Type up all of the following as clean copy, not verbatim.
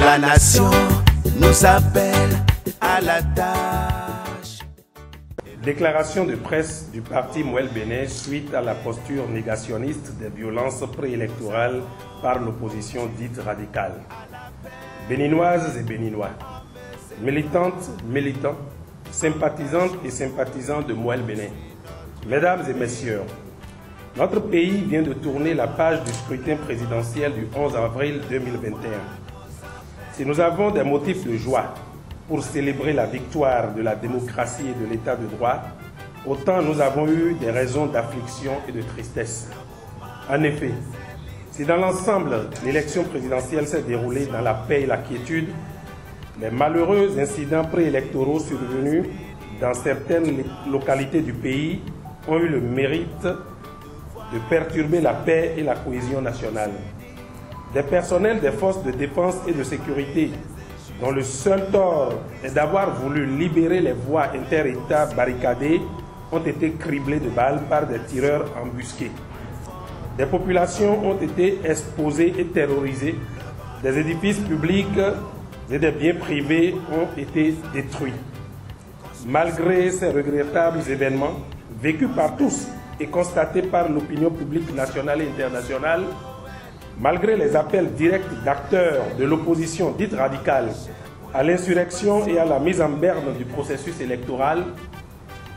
La nation nous appelle à la tâche. Déclaration de presse du parti Mouel Bénin suite à la posture négationniste des violences préélectorales par l'opposition dite radicale. Béninoises et Béninois, militantes, militants, sympathisantes et sympathisants de Mouel Bénin, mesdames et messieurs, notre pays vient de tourner la page du scrutin présidentiel du 11 avril 2021. Si nous avons des motifs de joie pour célébrer la victoire de la démocratie et de l'état de droit, autant nous avons eu des raisons d'affliction et de tristesse. En effet, si dans l'ensemble l'élection présidentielle s'est déroulée dans la paix et la quiétude, les malheureux incidents préélectoraux survenus dans certaines localités du pays ont eu le mérite de perturber la paix et la cohésion nationale. Des personnels des forces de défense et de sécurité, dont le seul tort est d'avoir voulu libérer les voies inter-États barricadées, ont été criblés de balles par des tireurs embusqués. Des populations ont été exposées et terrorisées. Des édifices publics et des biens privés ont été détruits. Malgré ces regrettables événements, vécus par tous et constatés par l'opinion publique nationale et internationale, malgré les appels directs d'acteurs de l'opposition dite radicale à l'insurrection et à la mise en berne du processus électoral,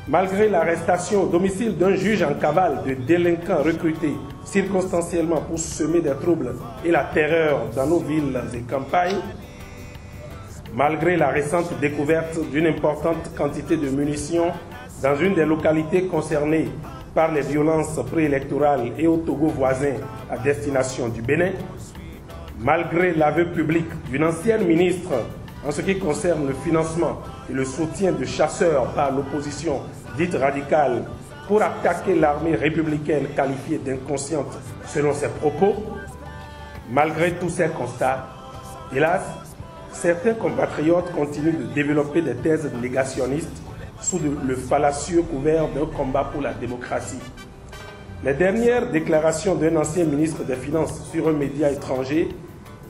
malgré l'arrestation au domicile d'un juge en cavale de délinquants recrutés circonstanciellement pour semer des troubles et la terreur dans nos villes et campagnes, malgré la récente découverte d'une importante quantité de munitions dans une des localités concernées par les violences préélectorales et au Togo voisin à destination du Bénin, malgré l'aveu public d'une ancienne ministre en ce qui concerne le financement et le soutien de chasseurs par l'opposition dite radicale pour attaquer l'armée républicaine qualifiée d'inconsciente selon ses propos, malgré tous ces constats, hélas, certains compatriotes continuent de développer des thèses négationnistes sous le fallacieux couvert d'un combat pour la démocratie. Les dernières déclarations d'un ancien ministre des Finances sur un média étranger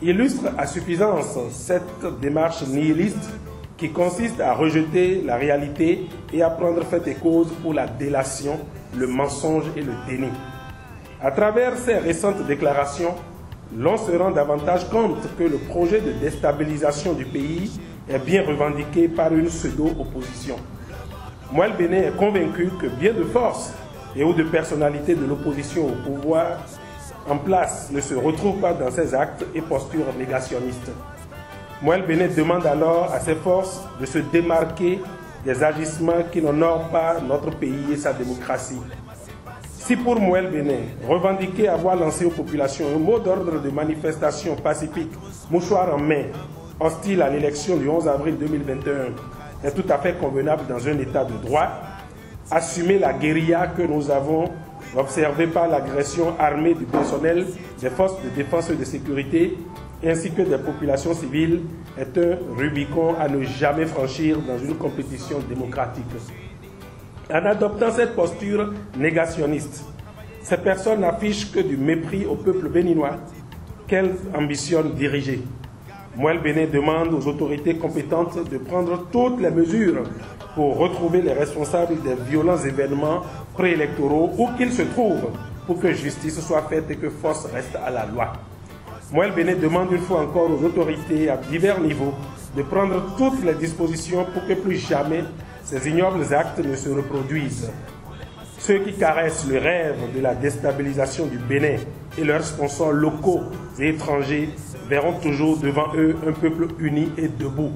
illustrent à suffisance cette démarche nihiliste qui consiste à rejeter la réalité et à prendre fait et cause pour la délation, le mensonge et le déni. À travers ces récentes déclarations, l'on se rend davantage compte que le projet de déstabilisation du pays est bien revendiqué par une pseudo-opposition. Mouel Bénin est convaincu que bien de forces et ou de personnalités de l'opposition au pouvoir en place ne se retrouvent pas dans ces actes et postures négationnistes. Mouel Bénin demande alors à ses forces de se démarquer des agissements qui n'honorent pas notre pays et sa démocratie. Si pour Mouel Bénin, revendiquer avoir lancé aux populations un mot d'ordre de manifestation pacifique, mouchoir en main, hostile à l'élection du 11 avril 2021, est tout à fait convenable dans un état de droit, assumer la guérilla que nous avons observée par l'agression armée du personnel des forces de défense et de sécurité ainsi que des populations civiles est un Rubicon à ne jamais franchir dans une compétition démocratique. En adoptant cette posture négationniste, ces personnes n'affichent que du mépris au peuple béninois qu'elles ambitionnent diriger. Mouel Bénin demande aux autorités compétentes de prendre toutes les mesures pour retrouver les responsables des violents événements préélectoraux où qu'ils se trouvent pour que justice soit faite et que force reste à la loi. Mouel Bénin demande une fois encore aux autorités à divers niveaux de prendre toutes les dispositions pour que plus jamais ces ignobles actes ne se reproduisent. Ceux qui caressent le rêve de la déstabilisation du Bénin et leurs sponsors locaux et étrangers verront toujours devant eux un peuple uni et debout.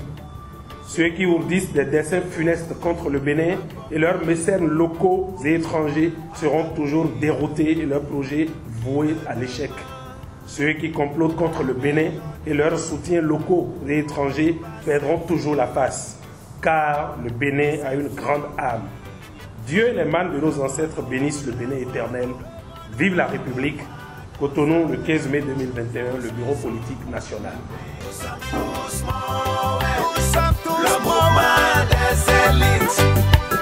Ceux qui ourdissent des dessins funestes contre le Bénin et leurs mécènes locaux et étrangers seront toujours déroutés et leurs projets voués à l'échec. Ceux qui complotent contre le Bénin et leurs soutiens locaux et étrangers perdront toujours la face, car le Bénin a une grande âme. Dieu et les mânes de nos ancêtres bénissent le Bénin éternel. Vive la République. Cotonou, le 15 mai 2021, le Bureau politique national. Le mouvement des élites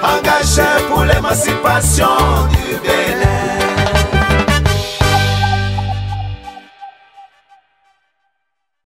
engagé pour l'émancipation du Bénin.